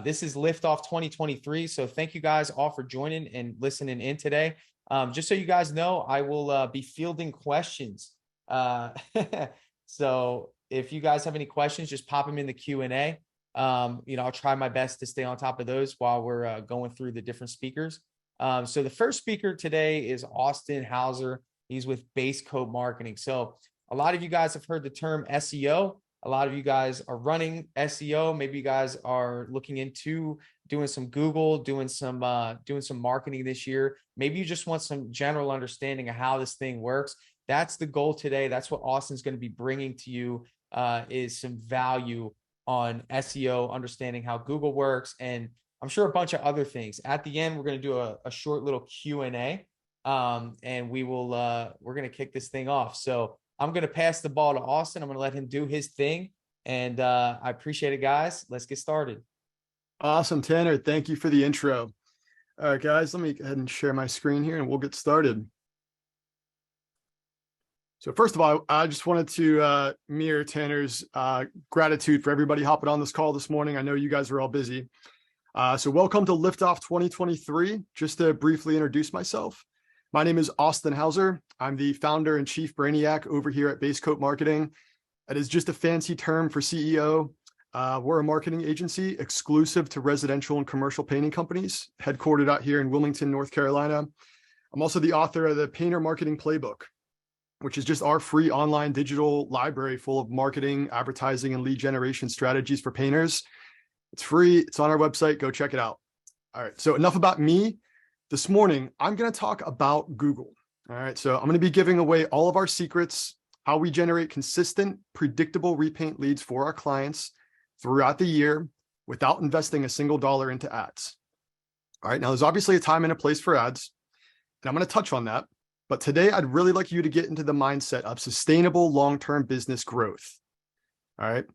This is Liftoff 2023. So thank you guys all for joining and listening in today. Just so you guys know, I will be fielding questions. So if you guys have any questions, just pop them in the Q&A. I'll try my best to stay on top of those while we're going through the different speakers. So the first speaker today is Austin Hauser. He's with Base Coat Marketing. So a lot of you guys have heard the term SEO. A lot of you guys are running SEO. Maybe you guys are looking into doing some Google, doing some marketing this year. Maybe you just want some general understanding of how this thing works. That's the goal today. That's what Austin's going to be bringing to you, is some value on SEO, understanding how Google works, and I'm sure a bunch of other things. At the end, we're going to do a short little Q&A, and we're going to kick this thing off. So I'm going to pass the ball to Austin. I'm going to let him do his thing. And I appreciate it, guys. Let's get started. Awesome, Tanner. Thank you for the intro. All right, guys, let me go ahead and share my screen here and we'll get started. So first of all, I just wanted to mirror Tanner's gratitude for everybody hopping on this call this morning. I know you guys are all busy. So welcome to Liftoff 2023. Just to briefly introduce myself. My name is Austin Hauser. I'm the founder and chief Brainiac over here at Base Coat Marketing. That is just a fancy term for CEO. We're a marketing agency exclusive to residential and commercial painting companies, headquartered out here in Wilmington, North Carolina. I'm also the author of the Painter Marketing Playbook, which is just our free online digital library full of marketing, advertising, and lead generation strategies for painters. It's free. It's on our website. Go check it out. All right. So enough about me. This morning, I'm going to talk about Google. All right. So I'm going to be giving away all of our secrets, how we generate consistent, predictable repaint leads for our clients throughout the year without investing a single dollar into ads. All right. Now, there's obviously a time and a place for ads, and I'm going to touch on that. But today, I'd really like you to get into the mindset of sustainable long-term business growth. All right.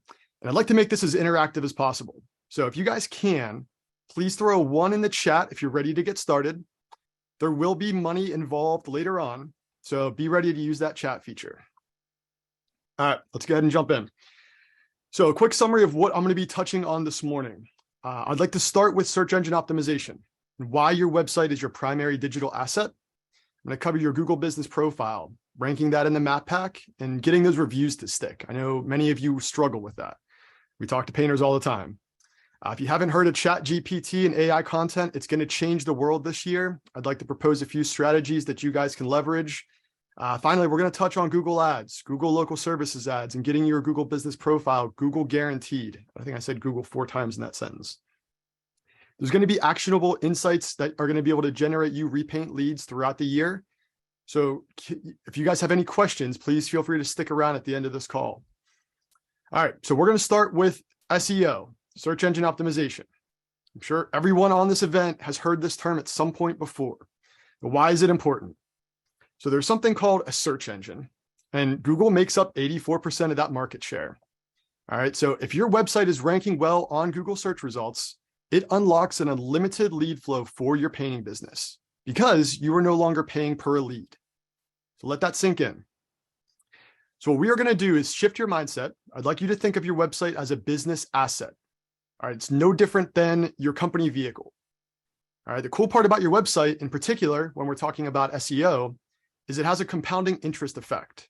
And I'd like to make this as interactive as possible. So if you guys can, please throw a 1 in the chat if you're ready to get started. There will be money involved later on, so be ready to use that chat feature. All right, let's go ahead and jump in. So a quick summary of what I'm going to be touching on this morning. I'd like to start with search engine optimization and why your website is your primary digital asset. I'm going to cover your Google business profile, ranking that in the map pack, and getting those reviews to stick. I know many of you struggle with that. We talk to painters all the time. If you haven't heard of ChatGPT and AI content, it's going to change the world this year. I'd like to propose a few strategies that you guys can leverage. Finally, we're going to touch on Google Ads, Google Local Services ads, and getting your Google business profile Google guaranteed. I think I said Google 4 times in that sentence. There's going to be actionable insights that are going to be able to generate you repaint leads throughout the year. So if you guys have any questions, please feel free to stick around at the end of this call. All right, so we're going to start with SEO. Search engine optimization. I'm sure everyone on this event has heard this term at some point before. But why is it important? So there's something called a search engine, and Google makes up 84% of that market share. All right, so if your website is ranking well on Google search results, it unlocks an unlimited lead flow for your painting business because you are no longer paying per lead. So let that sink in. So what we are going to do is shift your mindset. I'd like you to think of your website as a business asset. All right, it's no different than your company vehicle. All right, the cool part about your website in particular, when we're talking about SEO, is it has a compounding interest effect.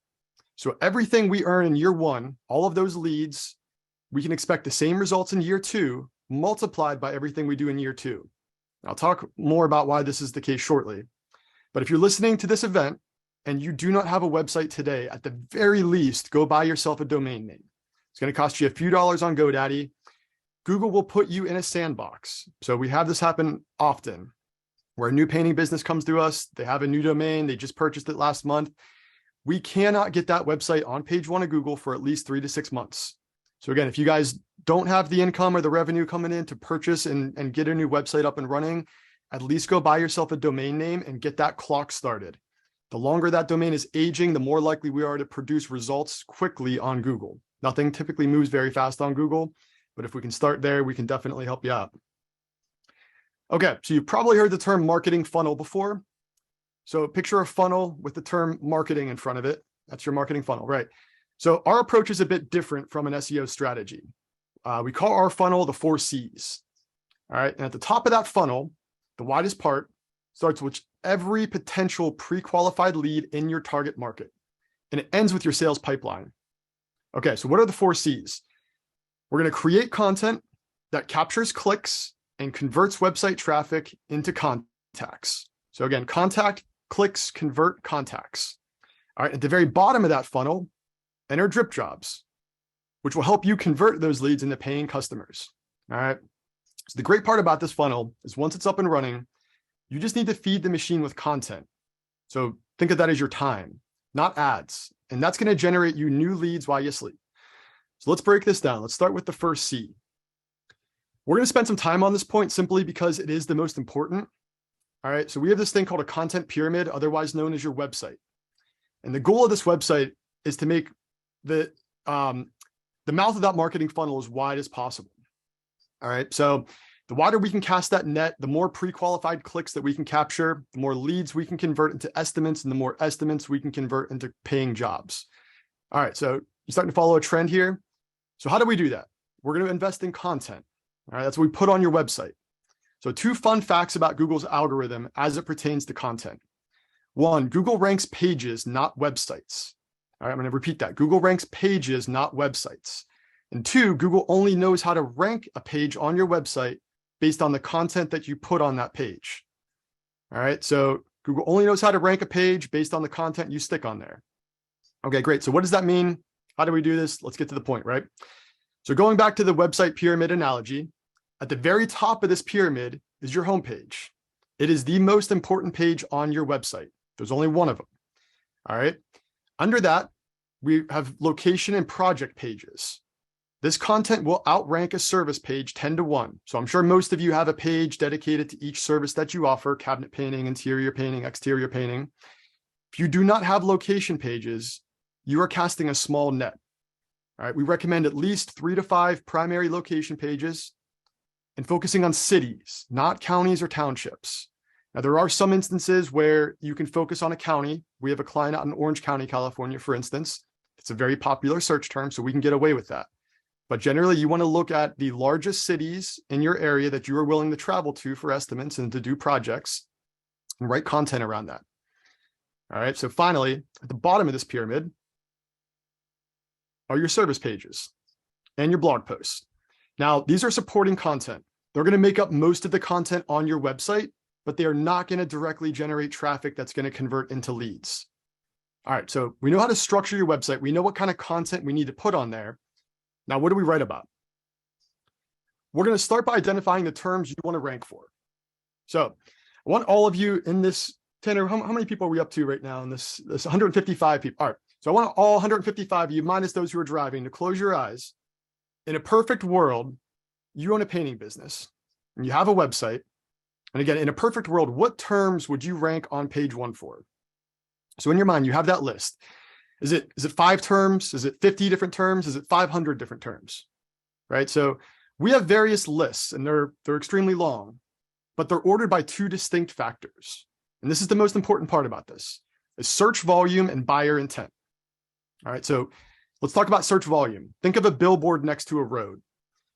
So everything we earn in year 1, all of those leads, we can expect the same results in year 2, multiplied by everything we do in year 2. I'll talk more about why this is the case shortly. But if you're listening to this event and you do not have a website today, at the very least, go buy yourself a domain name. It's going to cost you a few dollars on GoDaddy. Google will put you in a sandbox. So we have this happen often where a new painting business comes to us. They have a new domain. They just purchased it last month. We cannot get that website on page 1 of Google for at least 3 to 6 months. So again, if you guys don't have the income or the revenue coming in to purchase and get a new website up and running, at least go buy yourself a domain name and get that clock started. The longer that domain is aging, the more likely we are to produce results quickly on Google. Nothing typically moves very fast on Google, but if we can start there, we can definitely help you out. Okay, so you've probably heard the term marketing funnel before. So picture a funnel with the term marketing in front of it. That's your marketing funnel, right? So our approach is a bit different from an SEO strategy. We call our funnel the 4 C's. All right. And at the top of that funnel, the widest part starts with every potential pre-qualified lead in your target market. And it ends with your sales pipeline. Okay. So what are the 4 C's? We're going to create content that captures clicks and converts website traffic into contacts. So again, contact, clicks, convert, contacts. All right. At the very bottom of that funnel, enter DripJobs, which will help you convert those leads into paying customers. All right. So the great part about this funnel is once it's up and running, you just need to feed the machine with content. So think of that as your time, not ads. And that's going to generate you new leads while you sleep. So let's break this down. Let's start with the first C. We're going to spend some time on this point simply because it is the most important. All right. So we have this thing called a content pyramid, otherwise known as your website. And the goal of this website is to make the mouth of that marketing funnel as wide as possible. All right. So the wider we can cast that net, the more pre-qualified clicks that we can capture, the more leads we can convert into estimates, and the more estimates we can convert into paying jobs. All right. So you're starting to follow a trend here. So how do we do that? We're going to invest in content. All right. That's what we put on your website. So 2 fun facts about Google's algorithm as it pertains to content. 1, Google ranks pages, not websites. All right. I'm going to repeat that. Google ranks pages, not websites. And 2, Google only knows how to rank a page on your website based on the content that you put on that page. All right. So Google only knows how to rank a page based on the content you stick on there. Okay, great. So what does that mean? How do we do this? Let's get to the point, right? So going back to the website pyramid analogy, at the very top of this pyramid is your homepage. It is the most important page on your website. There's only one of them. All right. Under that, we have location and project pages. This content will outrank a service page 10-1. So I'm sure most of you have a page dedicated to each service that you offer: cabinet painting, interior painting, exterior painting. If you do not have location pages, you are casting a small net. All right. We recommend at least 3 to 5 primary location pages and focusing on cities, not counties or townships. Now, there are some instances where you can focus on a county. We have a client out in Orange County, California, for instance. It's a very popular search term, so we can get away with that. But generally, you want to look at the largest cities in your area that you are willing to travel to for estimates and to do projects, and write content around that. All right. So finally, at the bottom of this pyramid are your service pages and your blog posts. Now, these are supporting content. They're going to make up most of the content on your website, but they are not going to directly generate traffic that's going to convert into leads. All right. So we know how to structure your website. We know what kind of content we need to put on there. Now, what do we write about? We're going to start by identifying the terms you want to rank for. So I want all of you in this, Tanner, how many people are we up to right now in this 155 people? All right. So I want all 155 of you, minus those who are driving, to close your eyes. In a perfect world, you own a painting business and you have a website. And again, in a perfect world, what terms would you rank on page 1 for? So in your mind, you have that list. Is it 5 terms? Is it 50 different terms? Is it 500 different terms? Right? So we have various lists and they're extremely long, but they're ordered by 2 distinct factors. And this is the most important part about this, is search volume and buyer intent. All right. So let's talk about search volume. Think of a billboard next to a road.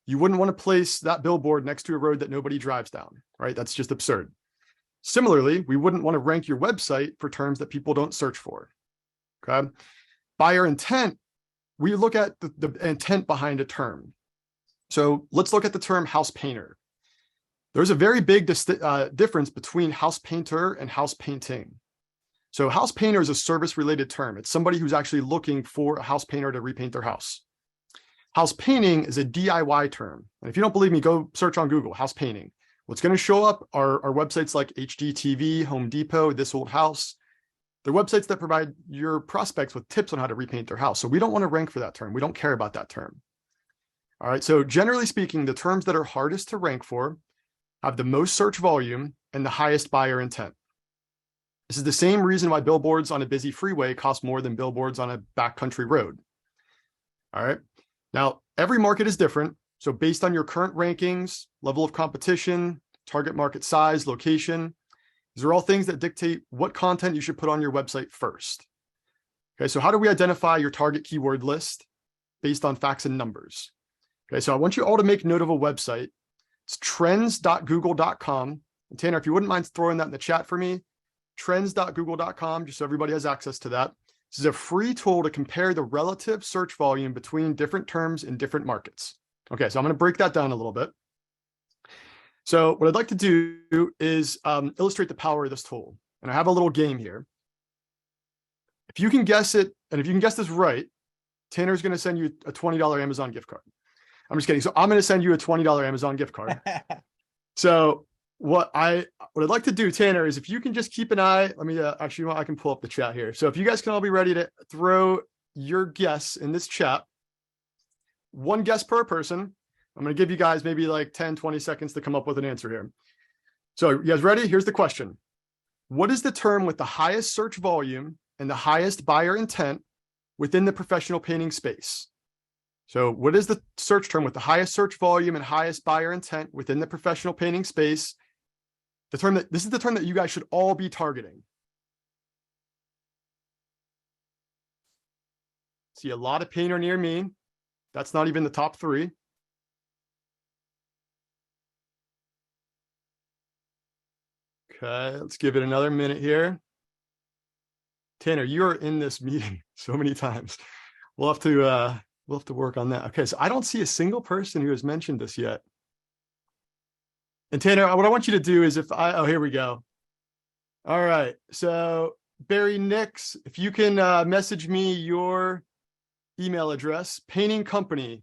You wouldn't want to place that billboard next to a road that nobody drives down, right? That's just absurd. Similarly, we wouldn't want to rank your website for terms that people don't search for. Okay. Buyer intent, we look at the intent behind a term. So let's look at the term house painter. There's a very big difference between house painter and house painting. So house painter is a service-related term. It's somebody who's actually looking for a house painter to repaint their house. House painting is a DIY term. And if you don't believe me, go search on Google, house painting. What's going to show up are websites like HGTV, Home Depot, This Old House. They're websites that provide your prospects with tips on how to repaint their house. So we don't want to rank for that term. We don't care about that term. All right. So generally speaking, the terms that are hardest to rank for have the most search volume and the highest buyer intent. This is the same reason why billboards on a busy freeway cost more than billboards on a backcountry road. All right. Now, every market is different. So based on your current rankings, level of competition, target market size, location, these are all things that dictate what content you should put on your website first. Okay. So how do we identify your target keyword list? Based on facts and numbers. Okay. So I want you all to make note of a website It's trends.google.com. And Tanner, if you wouldn't mind throwing that in the chat for me, trends.google.com, just so everybody has access to that. This is a free tool to compare the relative search volume between different terms in different markets. Okay, so I'm going to break that down a little bit. So what I'd like to do is illustrate the power of this tool. And I have a little game here. If you can guess it, and if you can guess this right, Tanner's going to send you a $20 Amazon gift card. I'm just kidding. So I'm going to send you a $20 Amazon gift card. So what I'd like to do, Tanner, is if you can just keep an eye, let me actually, I can pull up the chat here. So if you guys can all be ready to throw your guess in this chat, one guess per person. I'm going to give you guys maybe like 10, 20 seconds to come up with an answer here. So you guys ready? Here's the question. What is the term with the highest search volume and the highest buyer intent within the professional painting space? So what is the search term with the highest search volume and highest buyer intent within the professional painting space? This is the term that you guys should all be targeting. See a lot of painter near me. That's not even the top three. Okay, let's give it another minute here. Tanner, you are in this meeting so many times. We'll have to work on that. Okay, so I don't see a single person who has mentioned this yet. And Tanner, what I want you to do is oh, here we go. All right, so Barry Nix, if you can message me your email address. Painting company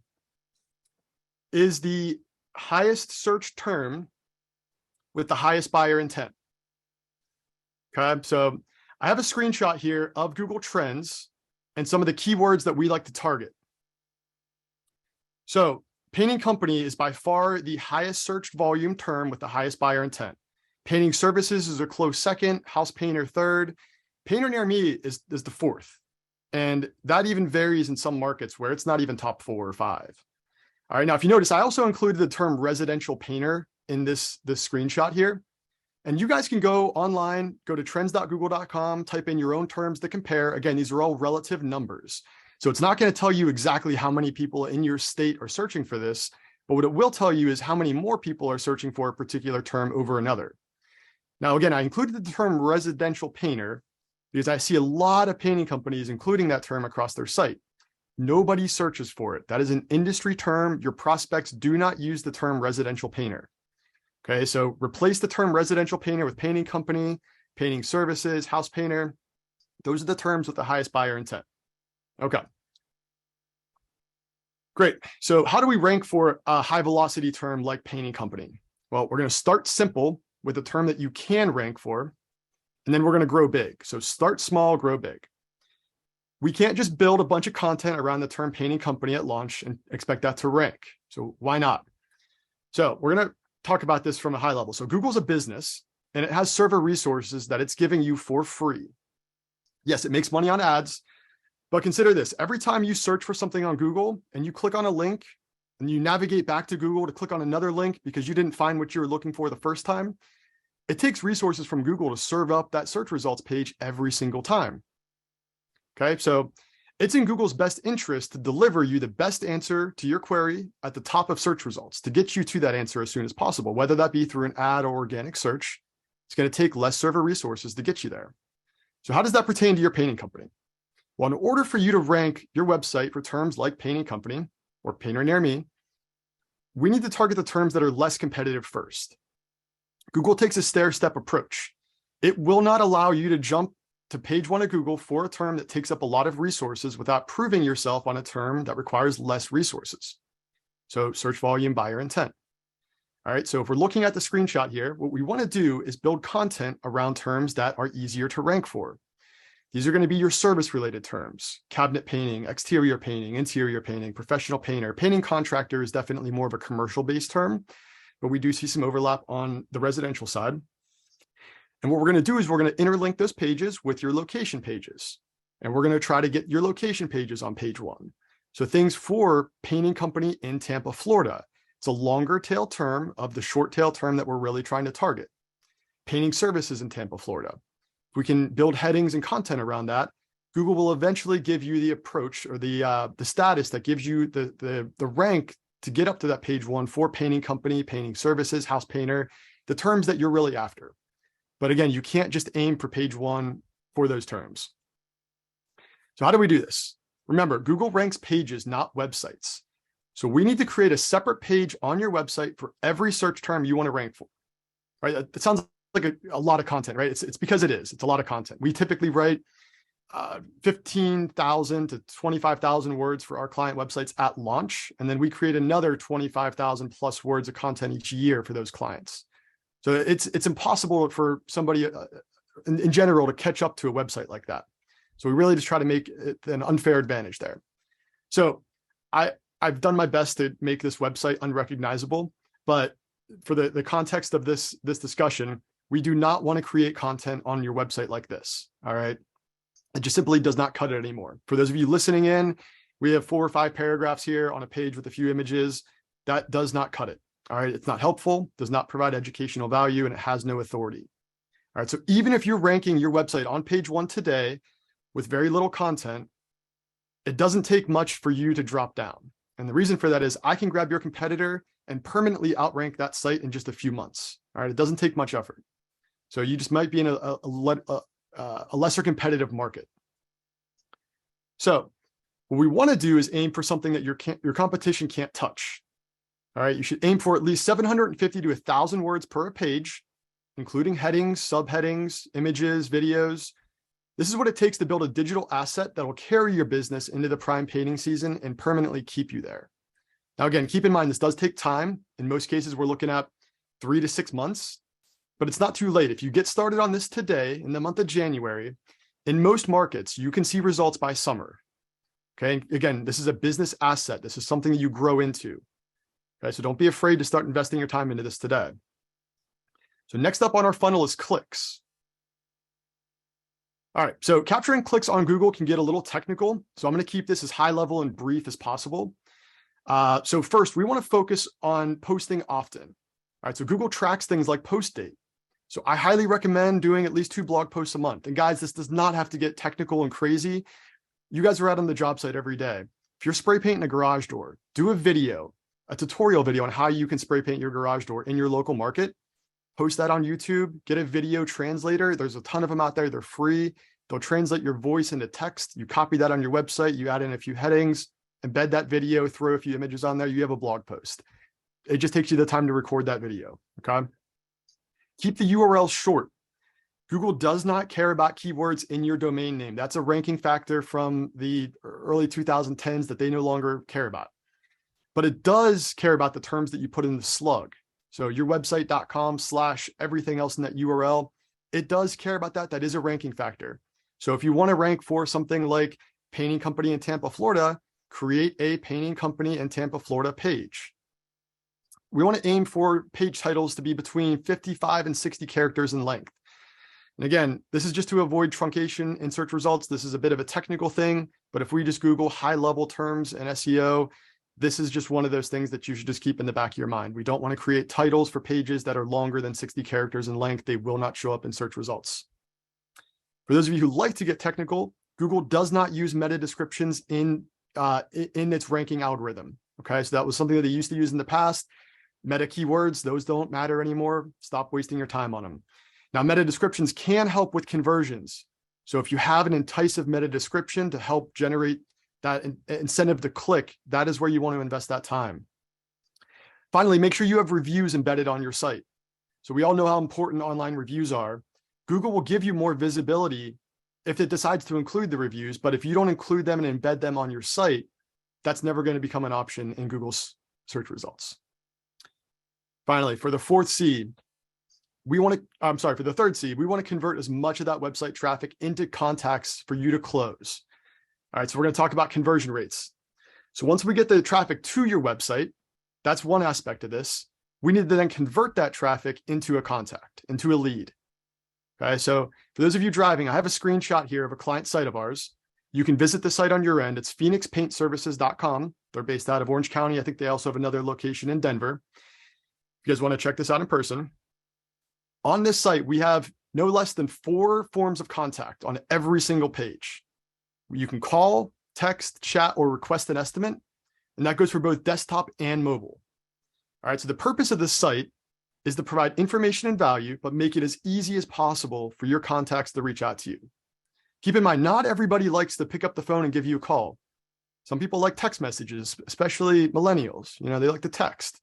is the highest search term with the highest buyer intent. Okay, so I have a screenshot here of Google Trends and some of the keywords that we like to target. So painting company is by far the highest searched volume term with the highest buyer intent. Painting services is a close second, house painter third. Painter near me is the fourth. And that even varies in some markets where it's not even top 4 or 5. All right, now if you notice, I also included the term residential painter in this screenshot here. And you guys can go online, go to trends.google.com, type in your own terms to compare. Again, these are all relative numbers. So it's not going to tell you exactly how many people in your state are searching for this, but what it will tell you is how many more people are searching for a particular term over another. Now, again, I included the term residential painter because I see a lot of painting companies including that term across their site. Nobody searches for it. That is an industry term. Your prospects do not use the term residential painter. Okay, so replace the term residential painter with painting company, painting services, house painter. Those are the terms with the highest buyer intent. Okay. Great. So how do we rank for a high velocity term like painting company? Well, we're going to start simple with a term that you can rank for, and then we're going to grow big. So start small, grow big. We can't just build a bunch of content around the term painting company at launch and expect that to rank. So why not? So we're going to talk about this from a high level. So Google's a business and it has server resources that it's giving you for free. Yes, it makes money on ads, but consider this. Every time you search for something on Google and you click on a link and you navigate back to Google to click on another link because you didn't find what you were looking for the first time, it takes resources from Google to serve up that search results page every single time. Okay, so it's in Google's best interest to deliver you the best answer to your query at the top of search results to get you to that answer as soon as possible, whether that be through an ad or organic search. It's going to take less server resources to get you there. So how does that pertain to your painting company? Well, in order for you to rank your website for terms like painting company or painter near me, we need to target the terms that are less competitive first. Google takes a stair-step approach. It will not allow you to jump to page 1 of Google for a term that takes up a lot of resources without proving yourself on a term that requires less resources. So search volume, buyer intent. All right, so if we're looking at the screenshot here, what we want to do is build content around terms that are easier to rank for. These are going to be your service-related terms: cabinet painting, exterior painting, interior painting, professional painter. Painting contractor is definitely more of a commercial-based term, but we do see some overlap on the residential side. And what we're going to do is we're going to interlink those pages with your location pages. And we're going to try to get your location pages on page 1. So things for painting company in Tampa, Florida. It's a longer tail term of the short tail term that we're really trying to target. Painting services in Tampa, Florida. If we can build headings and content around that, Google will eventually give you the approach or the status that gives you the rank to get up to that page one for painting company, painting services, house painter, the terms that you're really after. But again, you can't just aim for page one for those terms. So how do we do this? Remember, Google ranks pages, not websites. So we need to create a separate page on your website for every search term you want to rank for, right? It sounds like a lot of content, right? It's because it is. It's a lot of content. We typically write 15,000 to 25,000 words for our client websites at launch. And then we create another 25,000 plus words of content each year for those clients. So it's impossible for somebody in general to catch up to a website like that. So we really just try to make it an unfair advantage there. So I've done my best to make this website unrecognizable, but for the context of this discussion, we do not want to create content on your website like this. All right. It just simply does not cut it anymore. For those of you listening in, we have 4 or 5 paragraphs here on a page with a few images. That does not cut it. All right. It's not helpful, does not provide educational value, and it has no authority. All right. So even if you're ranking your website on page 1 today with very little content, it doesn't take much for you to drop down. And the reason for that is I can grab your competitor and permanently outrank that site in just a few months. All right. It doesn't take much effort. So you just might be in a lesser competitive market. So what we want to do is aim for something that your competition can't touch. All right. You should aim for at least 750 to 1,000 words per page, including headings, subheadings, images, videos. This is what it takes to build a digital asset that will carry your business into the prime painting season and permanently keep you there. Now, again, keep in mind, this does take time. In most cases, we're looking at 3 to 6 months, but it's not too late. If you get started on this today in the month of January, in most markets, you can see results by summer. Okay. Again, this is a business asset. This is something that you grow into. Okay. So don't be afraid to start investing your time into this today. So next up on our funnel is clicks. All right, so capturing clicks on Google can get a little technical. So I'm going to keep this as high level and brief as possible. So first, we want to focus on posting often. All right, so Google tracks things like post date. So I highly recommend doing at least 2 blog posts a month. And guys, this does not have to get technical and crazy. You guys are out on the job site every day. If you're spray painting a garage door, do a video, a tutorial video on how you can spray paint your garage door in your local market. Post that on YouTube, get a video translator. There's a ton of them out there. They're free. They'll translate your voice into text. You copy that on your website. You add in a few headings, embed that video, throw a few images on there. You have a blog post. It just takes you the time to record that video. Okay. Keep the URL short. Google does not care about keywords in your domain name. That's a ranking factor from the early 2010s that they no longer care about. But it does care about the terms that you put in the slug. So your website.com/everything else in that URL, it does care about that. That is a ranking factor. So if you want to rank for something like painting company in Tampa, Florida, create a painting company in Tampa, Florida page. We want to aim for page titles to be between 55 and 60 characters in length. And again, this is just to avoid truncation in search results. This is a bit of a technical thing, but if we just Google high level terms and SEO, this is just one of those things that you should just keep in the back of your mind. We don't want to create titles for pages that are longer than 60 characters in length. They will not show up in search results. For those of you who like to get technical, Google does not use meta descriptions in its ranking algorithm. Okay, so that was something that they used to use in the past. Meta keywords, those don't matter anymore. Stop wasting your time on them. Now, meta descriptions can help with conversions. So if you have an enticing meta description to help generate that incentive to click, that is where you want to invest that time. Finally, make sure you have reviews embedded on your site. So we all know how important online reviews are. Google will give you more visibility if it decides to include the reviews, but if you don't include them and embed them on your site, that's never going to become an option in Google's search results. Finally, for the third C, we want to convert as much of that website traffic into contacts for you to close. All right, so we're going to talk about conversion rates. So once we get the traffic to your website, that's one aspect of this. We need to then convert that traffic into a contact, into a lead. Okay, so for those of you driving, I have a screenshot here of a client site of ours. You can visit the site on your end. It's phoenixpaintservices.com. They're based out of Orange County. I think they also have another location in Denver. If you guys want to check this out in person. On this site, we have no less than 4 forms of contact on every single page. You can call, text, chat, or request an estimate. And that goes for both desktop and mobile. All right, so the purpose of this site is to provide information and value, but make it as easy as possible for your contacts to reach out to you. Keep in mind, not everybody likes to pick up the phone and give you a call. Some people like text messages, especially millennials. They like to text.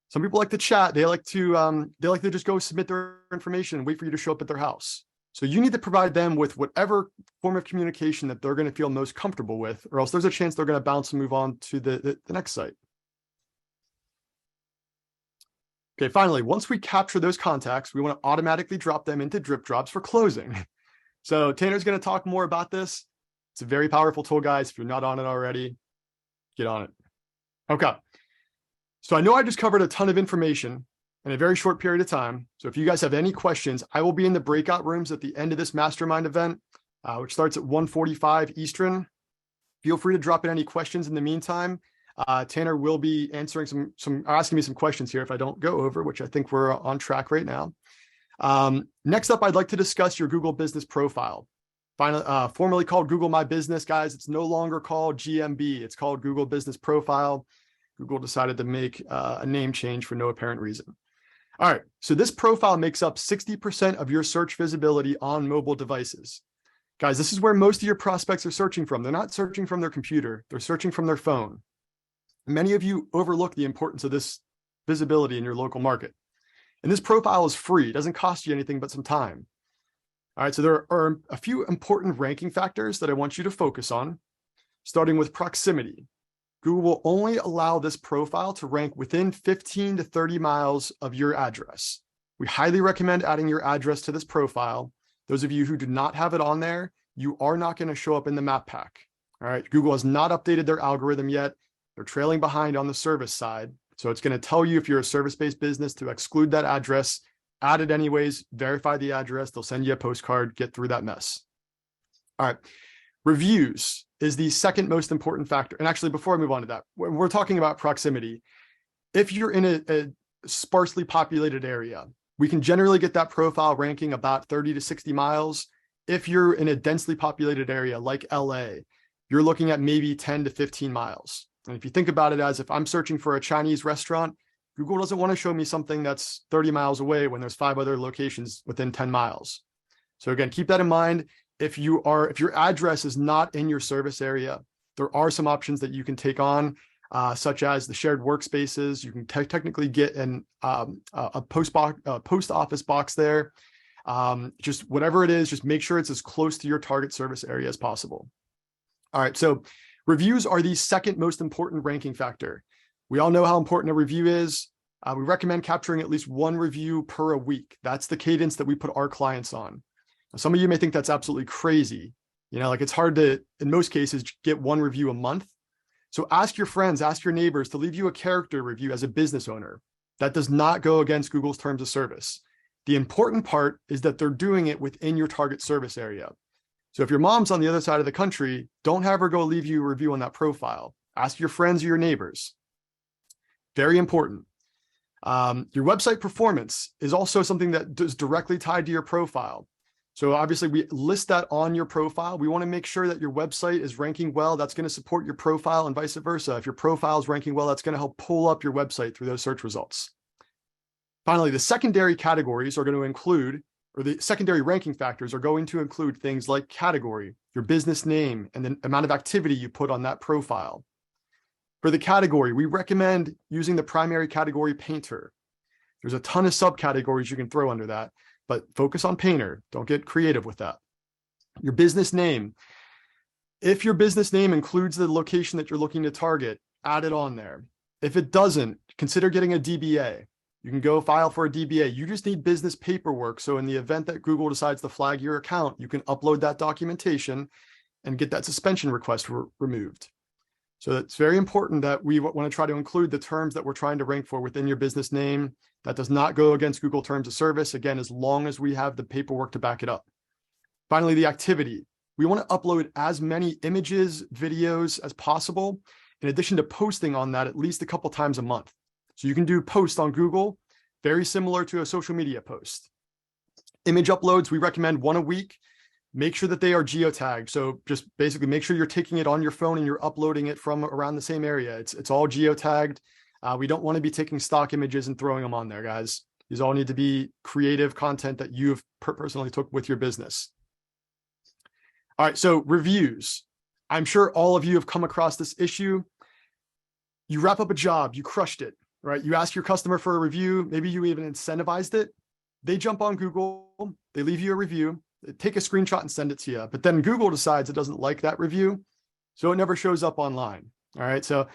Some people like to chat. They like to just go submit their information and wait for you to show up at their house. So you need to provide them with whatever form of communication that they're going to feel most comfortable with, or else there's a chance they're going to bounce and move on to the next site. Okay, finally, once we capture those contacts, we want to automatically drop them into DripJobs for closing. So Tanner's going to talk more about this. It's a very powerful tool, guys. If you're not on it already, get on it. Okay. So I know I just covered a ton of information in a very short period of time. So if you guys have any questions, I will be in the breakout rooms at the end of this mastermind event, which starts at 1:45 Eastern. Feel free to drop in any questions in the meantime. Tanner will be answering asking me some questions here if I don't go over, which I think we're on track right now. Next up, I'd like to discuss your Google Business Profile. Formerly called Google My Business, guys. It's no longer called GMB. It's called Google Business Profile. Google decided to make a name change for no apparent reason. All right, so this profile makes up 60% of your search visibility on mobile devices. Guys, this is where most of your prospects are searching from. They're not searching from their computer. They're searching from their phone. Many of you overlook the importance of this visibility in your local market. And this profile is free. It doesn't cost you anything but some time. All right, so there are a few important ranking factors that I want you to focus on, starting with proximity. Google will only allow this profile to rank within 15 to 30 miles of your address. We highly recommend adding your address to this profile. Those of you who do not have it on there, you are not going to show up in the map pack. All right, Google has not updated their algorithm yet. They're trailing behind on the service side. So it's going to tell you if you're a service-based business to exclude that address, add it anyways, verify the address. They'll send you a postcard, get through that mess. All right. Reviews is the second most important factor. And actually, before I move on to that, when we're talking about proximity, if you're in a sparsely populated area, we can generally get that profile ranking about 30 to 60 miles. If you're in a densely populated area like LA, you're looking at maybe 10 to 15 miles. And if you think about it as if I'm searching for a Chinese restaurant, Google doesn't want to show me something that's 30 miles away when there's 5 other locations within 10 miles. So again, keep that in mind. If your address is not in your service area, there are some options that you can take on, such as the shared workspaces. You can technically get a post office box there. Just whatever it is, just make sure it's as close to your target service area as possible. All right, so reviews are the second most important ranking factor. We all know how important a review is. We recommend capturing at least 1 review per a week. That's the cadence that we put our clients on. Now, some of you may think that's absolutely crazy. Like it's hard to, in most cases, get 1 review a month. So ask your friends, ask your neighbors to leave you a character review as a business owner. That does not go against Google's terms of service. The important part is that they're doing it within your target service area. So if your mom's on the other side of the country, don't have her go leave you a review on that profile. Ask your friends or your neighbors. Very important. Your website performance is also something that is directly tied to your profile. So obviously we list that on your profile. We want to make sure that your website is ranking well. That's going to support your profile and vice versa. If your profile is ranking well, that's going to help pull up your website through those search results. Finally, the secondary categories are going to include, or the secondary ranking factors are going to include things like category, your business name, and the amount of activity you put on that profile. For the category, we recommend using the primary category painter. There's a ton of subcategories you can throw under that, but focus on painter. Don't get creative with that. Your business name. If your business name includes the location that you're looking to target, add it on there. If it doesn't, consider getting a DBA. You can go file for a DBA. You just need business paperwork. So in the event that Google decides to flag your account, you can upload that documentation and get that suspension request removed. So it's very important that we want to try to include the terms that we're trying to rank for within your business name. That does not go against Google terms of service, again, as long as we have the paperwork to back it up. Finally, the activity. We want to upload as many images, videos as possible, in addition to posting on that at least a couple times a month. So you can do posts on Google, very similar to a social media post. Image uploads, we recommend 1 a week. make sure that they are geotagged. So just basically make sure you're taking it on your phone and you're uploading it from around the same area. It's all geotagged. We don't want to be taking stock images and throwing them on there, guys. These all need to be creative content that you have personally took with your business. All right, so reviews. I'm sure all of you have come across this issue. You wrap up a job, you crushed it, right? You ask your customer for a review, maybe you even incentivized it. They jump on Google, they leave you a review, they take a screenshot and send it to you. But then Google decides it doesn't like that review, so it never shows up online. All right, so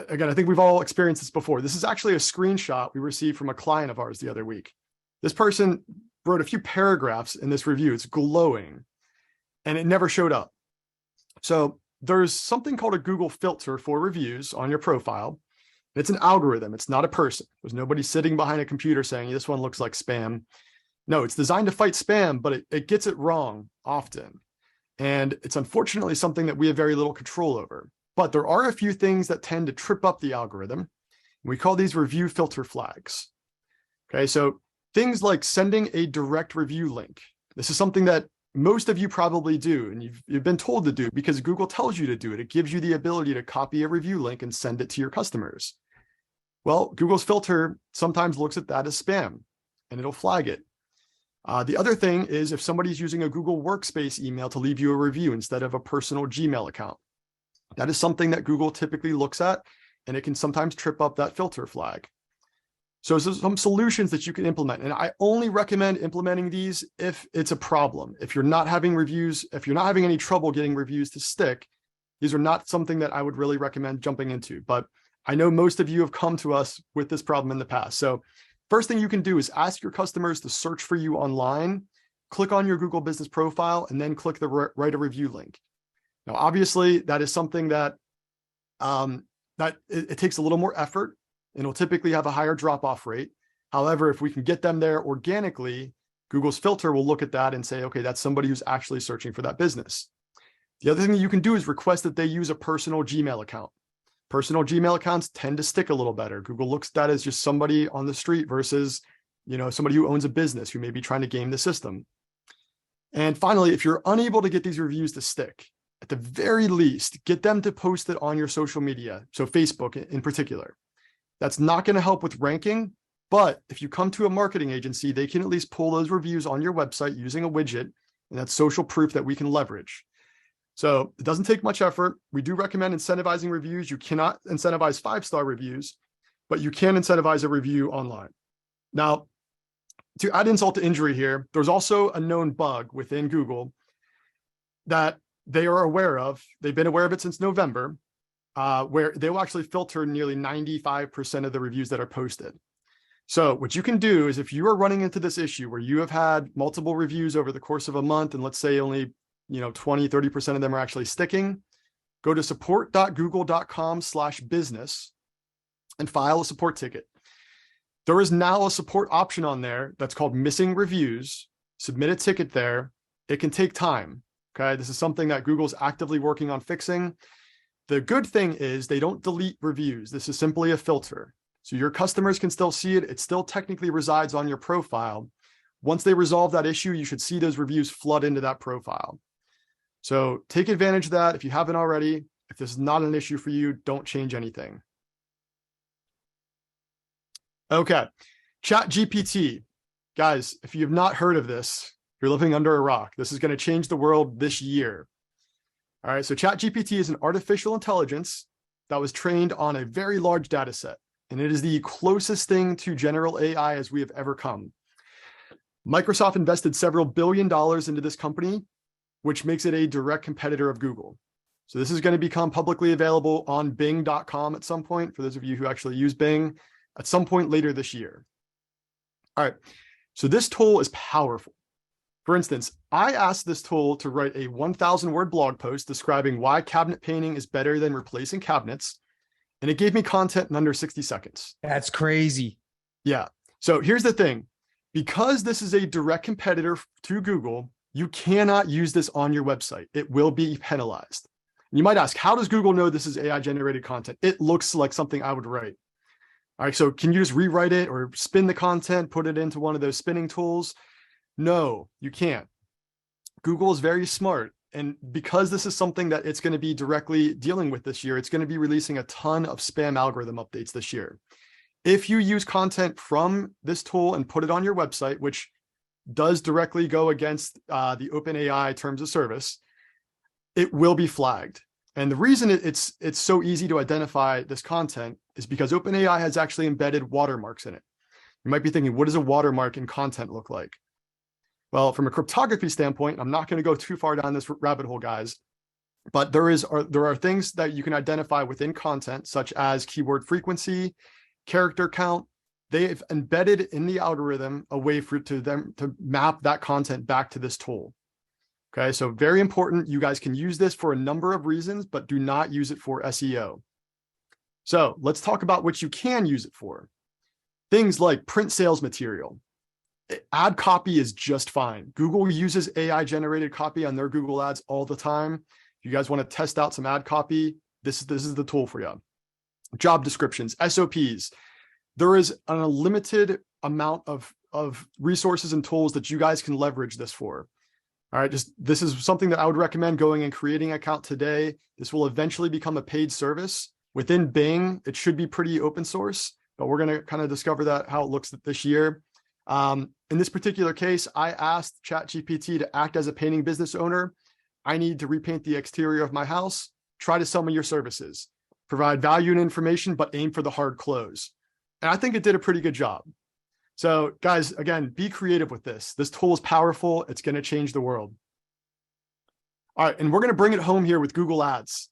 again, I think we've all experienced this before. This is actually a screenshot we received from a client of ours the other week. This person wrote a few paragraphs in this review. It's glowing, and it never showed up. So there's something called a Google filter for reviews on your profile. It's an algorithm. It's not a person. There's nobody sitting behind a computer saying this one looks like spam. No, it's designed to fight spam, but it gets it wrong often. And it's unfortunately something that we have very little control over. But there are a few things that tend to trip up the algorithm. We call these review filter flags. Okay, so things like sending a direct review link. This is something that most of you probably do, and you've been told to do because Google tells you to do it. It gives you the ability to copy a review link and send it to your customers. Well, Google's filter sometimes looks at that as spam, and it'll flag it. The other thing is if somebody's using a Google Workspace email to leave you a review instead of a personal Gmail account. That is something that Google typically looks at, and it can sometimes trip up that filter flag. So some solutions that you can implement, and I only recommend implementing these if it's a problem. If you're not having reviews, if you're not having any trouble getting reviews to stick, these are not something that I would really recommend jumping into. But I know most of you have come to us with this problem in the past. So first thing you can do is ask your customers to search for you online, click on your Google business profile, and then click the write a review link. Now, obviously, that is something that it takes a little more effort, and it'll typically have a higher drop-off rate. However, if we can get them there organically, Google's filter will look at that and say, okay, that's somebody who's actually searching for that business. The other thing you can do is request that they use a personal Gmail account. Personal Gmail accounts tend to stick a little better. Google looks at that as just somebody on the street versus, somebody who owns a business who may be trying to game the system. And finally, if you're unable to get these reviews to stick, at the very least, get them to post it on your social media. So Facebook in particular. That's not going to help with ranking, but if you come to a marketing agency, they can at least pull those reviews on your website using a widget, and that's social proof that we can leverage. So it doesn't take much effort. We do recommend incentivizing reviews. You cannot incentivize 5-star reviews, but you can incentivize a review online. Now, to add insult to injury here, there's also a known bug within Google that they are aware of. They've been aware of it since November, where they will actually filter nearly 95% of the reviews that are posted. So what you can do is if you are running into this issue where you have had multiple reviews over the course of a month, and let's say only 20-30% of them are actually sticking, go to support.google.com/business and file a support ticket. There is now a support option on there that's called missing reviews. Submit a ticket there. It can take time. Okay, this is something that Google's actively working on fixing. The good thing is they don't delete reviews. This is simply a filter. So your customers can still see it. It still technically resides on your profile. Once they resolve that issue, you should see those reviews flood into that profile. So take advantage of that if you haven't already. If this is not an issue for you, don't change anything. Okay, ChatGPT. Guys, if you have not heard of this, you're living under a rock. This is going to change the world this year. All right, so ChatGPT is an artificial intelligence that was trained on a very large data set, and it is the closest thing to general AI as we have ever come. Microsoft invested several $1 billion into this company, which makes it a direct competitor of Google. So this is going to become publicly available on Bing.com at some point, for those of you who actually use Bing, at some point later this year. All right, so this tool is powerful. For instance, I asked this tool to write a 1,000-word blog post describing why cabinet painting is better than replacing cabinets, and it gave me content in under 60 seconds. That's crazy. Yeah. So here's the thing. Because this is a direct competitor to Google, you cannot use this on your website. It will be penalized. You might ask, how does Google know this is AI-generated content? It looks like something I would write. All right, so can you just rewrite it or spin the content, put it into one of those spinning tools? No, you can't. Google is very smart. And because this is something that it's going to be directly dealing with this year, it's going to be releasing a ton of spam algorithm updates this year. If you use content from this tool and put it on your website, which does directly go against the OpenAI terms of service, it will be flagged. And the reason it's so easy to identify this content is because OpenAI has actually embedded watermarks in it. You might be thinking, what does a watermark in content look like? Well, from a cryptography standpoint, I'm not going to go too far down this rabbit hole, guys, but there are things that you can identify within content, such as keyword frequency, character count. They've embedded in the algorithm a way for them to map that content back to this tool. Okay, so very important. You guys can use this for a number of reasons, but do not use it for SEO. So let's talk about what you can use it for. Things like print sales material. Ad copy is just fine. Google uses AI generated copy on their Google ads all the time. If you guys want to test out some ad copy, this is the tool for you. Job descriptions, SOPs. There is an unlimited amount of resources and tools that you guys can leverage this for. All right, this is something that I would recommend going and creating an account today. This will eventually become a paid service. Within Bing, it should be pretty open source, but we're going to kind of discover that how it looks this year. In this particular case, I asked ChatGPT to act as a painting business owner. I need to repaint the exterior of my house. Try to sell me your services. Provide value and information, but aim for the hard close. And I think it did a pretty good job. So guys, again, be creative with this. This tool is powerful. It's going to change the world. All right, and we're going to bring it home here with Google Ads.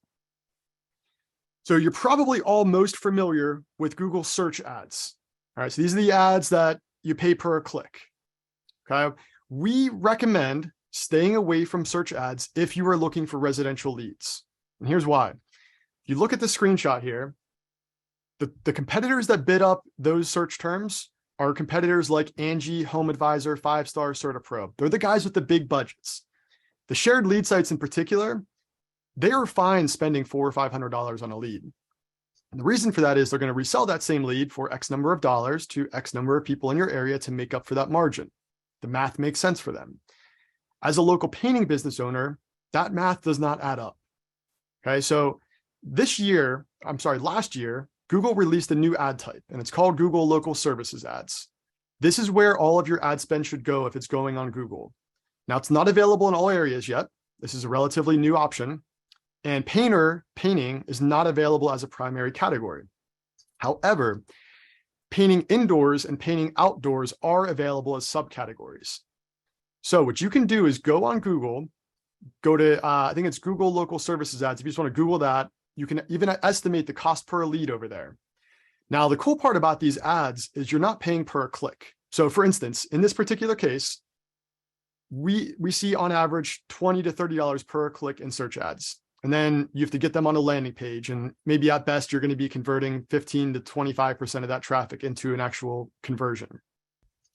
So you're probably all most familiar with Google search ads. All right, so these are the ads that you pay per click. Okay, we recommend staying away from search ads if you are looking for residential leads. And here's why. If you look at the screenshot here, the competitors that bid up those search terms are competitors like Angie, Home Advisor, 5-Star, CertaPro. They're the guys with the big budgets. The shared lead sites in particular, they are fine spending $400 or $500 on a lead. And the reason for that is they're going to resell that same lead for X number of dollars to X number of people in your area to make up for that margin. The math makes sense for them. As a local painting business owner, that math does not add up. Okay, so last year, Google released a new ad type, and it's called Google Local Services Ads. This is where all of your ad spend should go if it's going on Google. Now, it's not available in all areas yet. This is a relatively new option, and painting is not available as a primary category. However, painting indoors and painting outdoors are available as subcategories. So what you can do is go on Google, go to, I think it's Google Local Services Ads. If you just want to Google that, you can even estimate the cost per lead over there. Now, the cool part about these ads is you're not paying per click. So for instance, in this particular case, we see on average $20 to $30 per click in search ads. And then you have to get them on a landing page. And maybe at best, you're going to be converting 15 to 25% of that traffic into an actual conversion.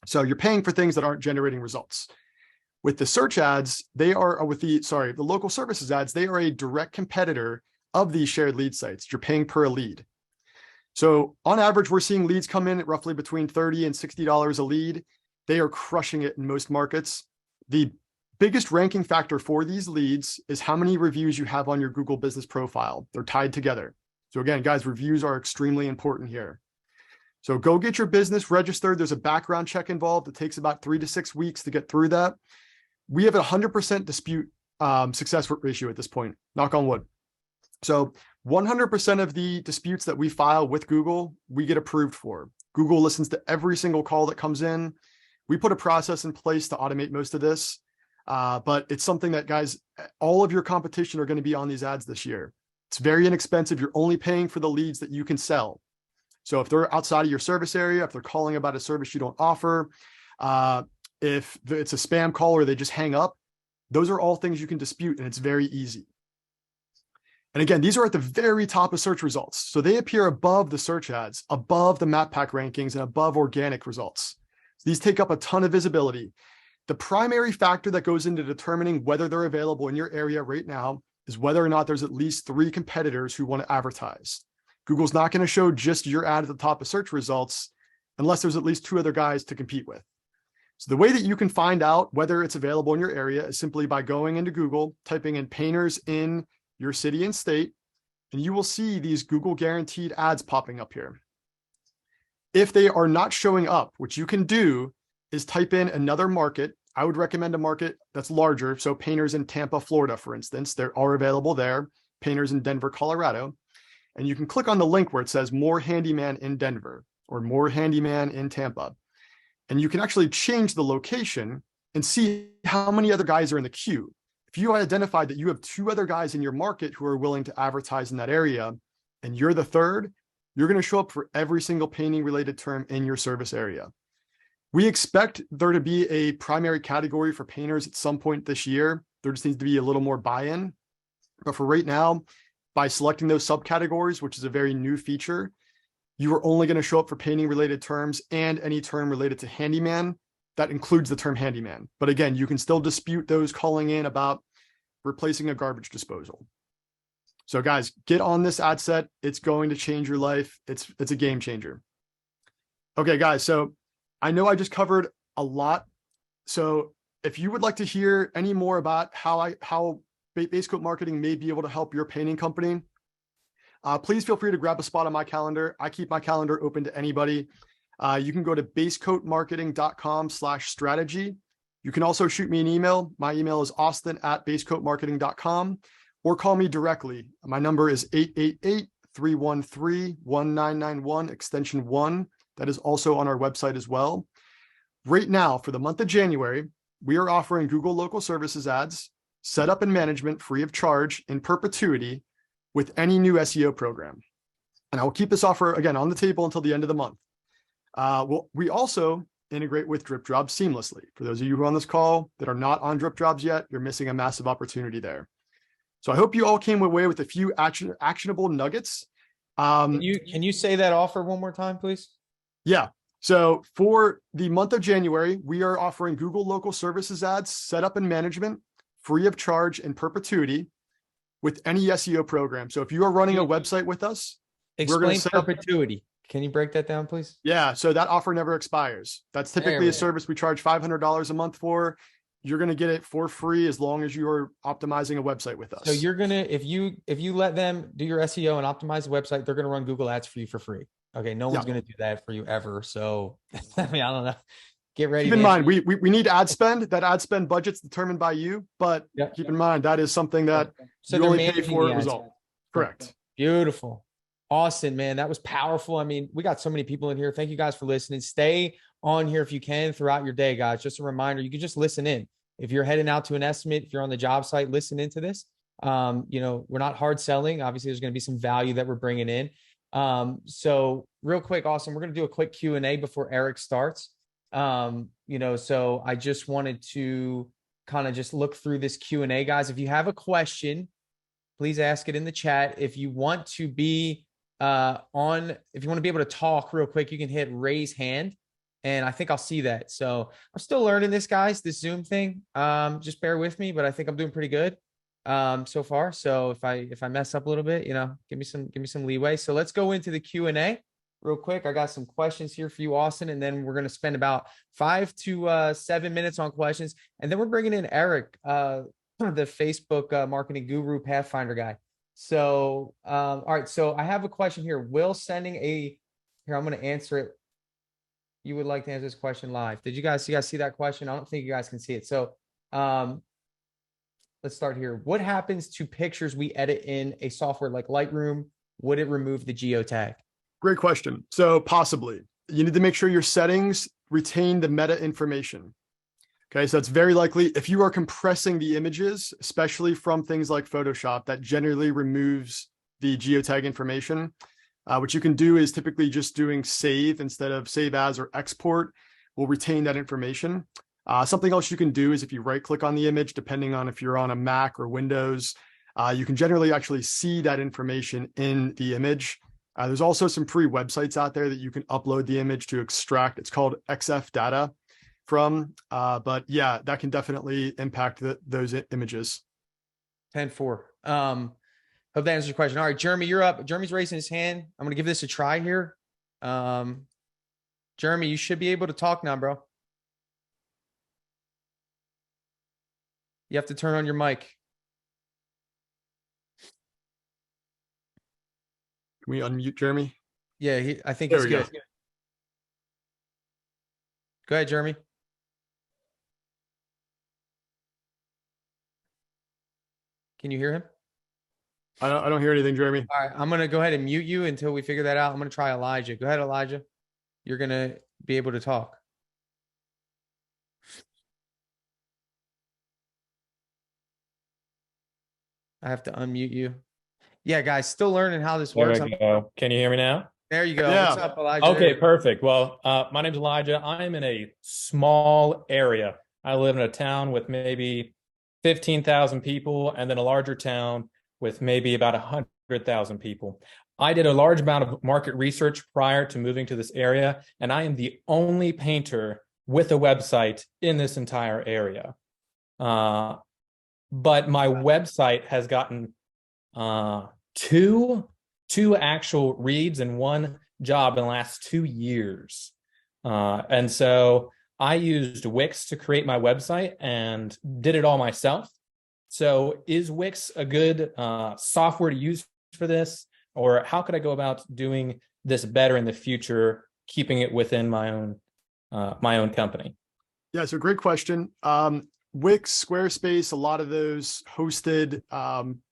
So you're paying for things that aren't generating results. With the search ads, the local services ads, they are a direct competitor of these shared lead sites. You're paying per lead. So on average, we're seeing leads come in at roughly between $30 and $60 a lead. They are crushing it in most markets. The biggest ranking factor for these leads is how many reviews you have on your Google business profile. They're tied together. So again, guys, reviews are extremely important here. So go get your business registered. There's a background check involved. It takes about 3 to 6 weeks to get through that. We have a 100% dispute success ratio at this point, knock on wood. So 100% of the disputes that we file with Google, we get approved for. Google listens to every single call that comes in. We put a process in place to automate most of this, but it's something that, guys, all of your competition are going to be on these ads this year. It's very inexpensive. You're only paying for the leads that you can sell. So if they're outside of your service area, if they're calling about a service you don't offer, if it's a spam call or they just hang up, those are all things you can dispute, and it's very easy. And again, these are at the very top of search results. So they appear above the search ads, above the map pack rankings, and above organic results. So these take up a ton of visibility. The primary factor that goes into determining whether they're available in your area right now is whether or not there's at least 3 competitors who want to advertise. Google's not going to show just your ad at the top of search results unless there's at least 2 other guys to compete with. So the way that you can find out whether it's available in your area is simply by going into Google, typing in painters in your city and state, and you will see these Google guaranteed ads popping up here. If they are not showing up, what you can do is type in another market. I would recommend a market that's larger. So painters in Tampa, Florida, for instance, they are available there. Painters in Denver, Colorado. And you can click on the link where it says more handyman in Denver or more handyman in Tampa. And you can actually change the location and see how many other guys are in the queue. If you identified that you have 2 other guys in your market who are willing to advertise in that area, and you're the third, you're going to show up for every single painting related term in your service area. We expect there to be a primary category for painters at some point this year. There just needs to be a little more buy-in. But for right now, by selecting those subcategories, which is a very new feature, you are only going to show up for painting related terms and any term related to handyman. That includes the term handyman. But again, you can still dispute those calling in about replacing a garbage disposal. So guys, get on this ad set. It's going to change your life. It's a game changer. Okay, guys. So I know I just covered a lot. So if you would like to hear any more about how base coat marketing may be able to help your painting company, please feel free to grab a spot on my calendar. I keep my calendar open to anybody. You can go to basecoatmarketing.com/strategy. You can also shoot me an email. My email is austin@basecoatmarketing.com, or call me directly. My number is 888-313-1991, extension 1. That is also on our website as well. Right now, for the month of January, we are offering Google Local Services ads, setup and management free of charge in perpetuity with any new SEO program. And I will keep this offer, again, on the table until the end of the month. We also integrate with DripJobs seamlessly. For those of you who are on this call that are not on DripJobs yet, you're missing a massive opportunity there. So I hope you all came away with a few actionable nuggets. Can you say that offer one more time, please? Yeah. So for the month of January, we are offering Google Local Services ads, setup and management, free of charge in perpetuity with any SEO program. So if you are running a website with us, explain perpetuity. Can you break that down, please? Yeah. So that offer never expires. That's typically a service we charge $500 a month for. You're going to get it for free as long as you are optimizing a website with us. So you're going to, if you let them do your SEO and optimize the website, they're going to run Google ads for you for free. Okay. No one's going to do that for you ever. So I mean, I don't know. Get ready. Keep in mind, we need ad spend. That ad spend budget's determined by you, but keep in mind that is something that you only pay for a result. Correct. Beautiful. Austin, man, that was powerful. I mean, we got so many people in here. Thank you guys for listening. Stay on here if you can throughout your day, guys. Just a reminder, you can just listen in. If you're heading out to an estimate, if you're on the job site, listen into this. We're not hard selling. Obviously, there's going to be some value that we're bringing in. So real quick, Austin, we're going to do a quick Q&A before Eric starts. So I just wanted to kind of just look through this Q&A, guys. If you have a question, please ask it in the chat. If you want to be if you want to be able to talk real quick, you can hit raise hand and I think I'll see that. So I'm still learning this, guys, this Zoom thing. Just bear with me, but I think I'm doing pretty good so far. So if I mess up a little bit, give me some leeway. So let's go into the Q&A real quick. I got some questions here for you, Austin, and then we're going to spend about 5 to 7 minutes on questions. And then we're bringing in Eric, the Facebook marketing guru, Pathfinder guy. So, all right. So I have a question here. Will sending here, I'm going to answer it. You would like to answer this question live. Did you guys see that question? I don't think you guys can see it. So, let's start here. What happens to pictures we edit in a software like Lightroom? Would it remove the geotag? Great question. So possibly. You need to make sure your settings retain the meta information. Okay, so it's very likely if you are compressing the images, especially from things like Photoshop, that generally removes the geotag information. What you can do is typically just doing save instead of save as or export will retain that information. Something else you can do is if you right click on the image, depending on if you're on a Mac or Windows, you can generally actually see that information in the image. There's also some free websites out there that you can upload the image to extract. It's called XF data from, but yeah, that can definitely impact those images. 10-4. Hope that answers your question. All right, Jeremy, you're up. Jeremy's raising his hand. I'm going to give this a try here. Jeremy, you should be able to talk now, bro. You have to turn on your mic. Can we unmute Jeremy? Yeah, I think There he's we go. good. Go ahead, Jeremy. Can you hear him? I don't hear anything, Jeremy. All right, I'm going to go ahead and mute you until we figure that out. I'm going to try Elijah. Go ahead, Elijah. You're going to be able to talk. I have to unmute you. Yeah, guys, still learning how this works. There we go. Can you hear me now? There you go. Yeah. What's up, Elijah? Okay, perfect. Well, my name's Elijah. I'm in a small area. I live in a town with maybe 15,000 people, and then a larger town with maybe about 100,000 people. I did a large amount of market research prior to moving to this area, and I am the only painter with a website in this entire area. But my website has gotten two actual reads and one job in the last 2 years. And so I used Wix to create my website and did it all myself. So is Wix a good software to use for this? Or how could I go about doing this better in the future, keeping it within my own company? Yeah, so great question. Wix, Squarespace, a lot of those hosted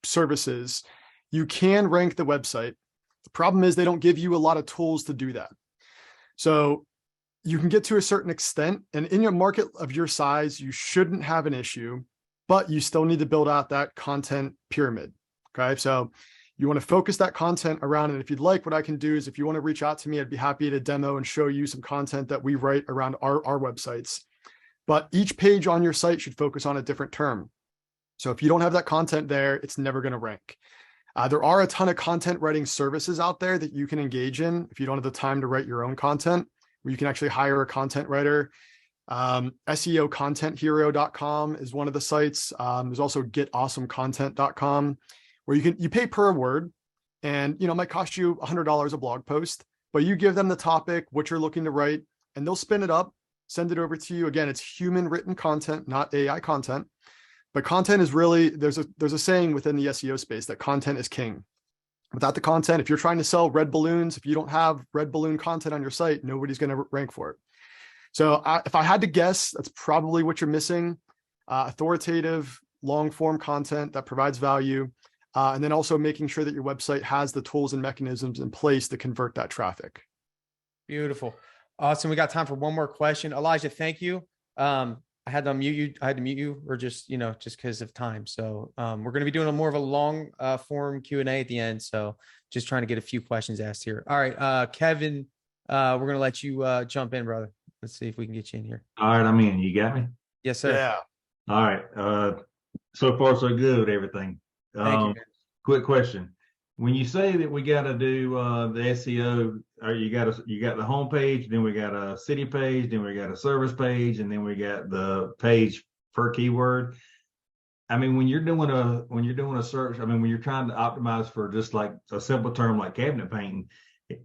services, you can rank the website. The problem is they don't give you a lot of tools to do that. So you can get to a certain extent, and in your market of your size, you shouldn't have an issue, but you still need to build out that content pyramid. Okay, so you want to focus that content around it. If you'd like, what I can do is if you want to reach out to me, I'd be happy to demo and show you some content that we write around our websites. But each page on your site should focus on a different term. So if you don't have that content there, it's never going to rank. There are a ton of content writing services out there that you can engage in if you don't have the time to write your own content, where you can actually hire a content writer. SEO contenthero.com is one of the sites. There's also getawesomecontent.com, where you pay per word, and it might cost you $100 a blog post, but you give them the topic, what you're looking to write, and they'll spin it up, send it over to you. Again, it's human written content, not AI content. But content is really, there's a saying within the SEO space that content is king. Without the content, if you're trying to sell red balloons, if you don't have red balloon content on your site, nobody's going to rank for it. So if I had to guess, that's probably what you're missing. Authoritative, long form content that provides value. And then also making sure that your website has the tools and mechanisms in place to convert that traffic. Beautiful. Awesome. We got time for one more question. Elijah, thank you. I had to mute you or just because of time. So we're going to be doing more of a long form Q&A at the end. So just trying to get a few questions asked here. All right. Kevin, we're going to let you jump in, brother. Let's see if we can get you in here. All right, I'm in. You got me? Yes, sir. Yeah. All right. So far, so good with everything. Thank you, man. Quick question. When you say that we got to do the SEO, or you got the homepage, then we got a city page, then we got a service page, and then we got the page per keyword. I mean, when you're doing a search, when you're trying to optimize for just like a simple term like cabinet painting,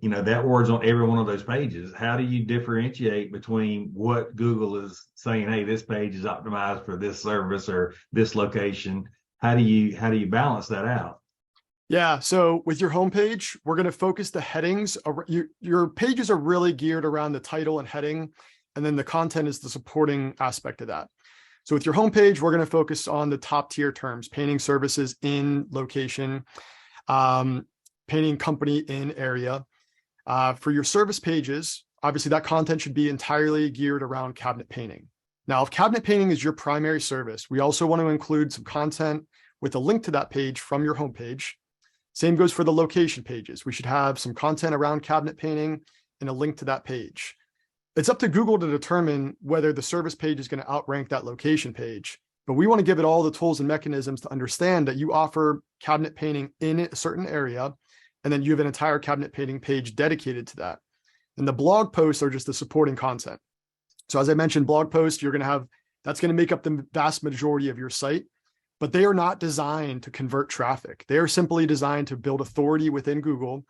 that word's on every one of those pages. How do you differentiate between what Google is saying, hey, this page is optimized for this service or this location? How do you balance that out? Yeah. So with your homepage, we're going to focus the headings. Your pages are really geared around the title and heading, and then the content is the supporting aspect of that. So with your homepage, we're going to focus on the top tier terms: painting services in location, painting company in area. For your service pages, obviously that content should be entirely geared around cabinet painting. Now, if cabinet painting is your primary service, we also want to include some content with a link to that page from your homepage. Same goes for the location pages. We should have some content around cabinet painting and a link to that page. It's up to Google to determine whether the service page is going to outrank that location page, but we want to give it all the tools and mechanisms to understand that you offer cabinet painting in a certain area, and then you have an entire cabinet painting page dedicated to that. And the blog posts are just the supporting content. So as I mentioned, blog posts, that's going to make up the vast majority of your site, but they are not designed to convert traffic. They are simply designed to build authority within Google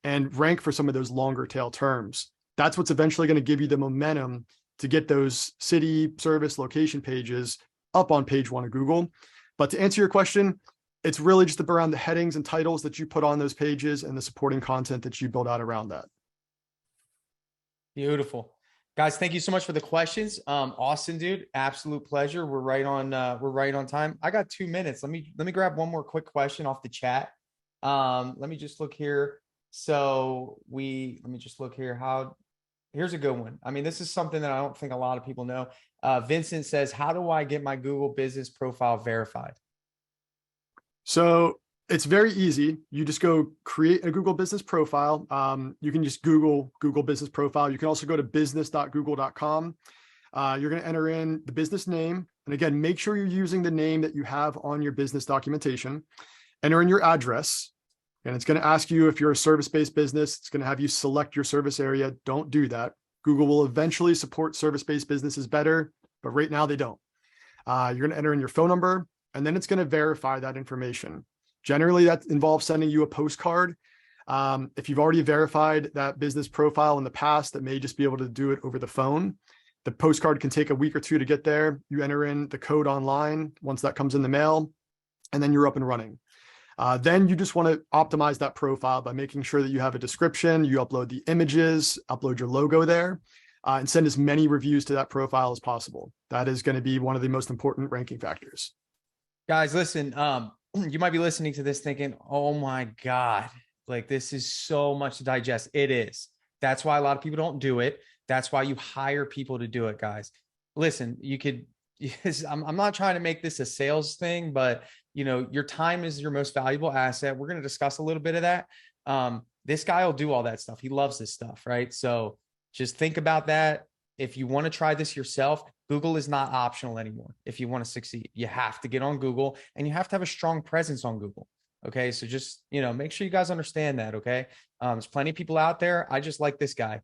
and rank for some of those longer tail terms. That's what's eventually going to give you the momentum to get those city, service, location pages up on page 1 of Google. But to answer your question, it's really just around the headings and titles that you put on those pages and the supporting content that you build out around that. Beautiful. Guys, thank you so much for the questions. Austin, dude, absolute pleasure. We're right on time. I got 2 minutes. Let me grab one more quick question off the chat. Let me just look here. Let me just look here. Here's a good one. I mean, this is something that I don't think a lot of people know. Vincent says, how do I get my Google business profile verified? So it's very easy. You just go create a Google business profile. You can just Google business profile. You can also go to business.google.com. You're going to enter in the business name. And again, make sure you're using the name that you have on your business documentation. Enter in your address. And it's going to ask you if you're a service-based business. It's going to have you select your service area. Don't do that. Google will eventually support service-based businesses better, but right now they don't. You're going to enter in your phone number, and then it's going to verify that information. Generally, that involves sending you a postcard. If you've already verified that business profile in the past, that may just be able to do it over the phone. The postcard can take a week or 2 to get there. You enter in the code online once that comes in the mail, and then you're up and running. Then you just want to optimize that profile by making sure that you have a description, you upload the images, upload your logo there, and send as many reviews to that profile as possible. That is going to be one of the most important ranking factors. Guys, listen, you might be listening to this thinking, oh my God, like this is so much to digest. It is. That's why a lot of people don't do it. That's why you hire people to do it, guys. Listen, I'm not trying to make this a sales thing, but your time is your most valuable asset. We're going to discuss a little bit of that. This guy will do all that stuff. He loves this stuff, right? So just think about that. If you want to try this yourself, Google is not optional anymore. If you want to succeed, you have to get on Google and you have to have a strong presence on Google. Okay. So just, make sure you guys understand that. Okay. There's plenty of people out there. I just like this guy.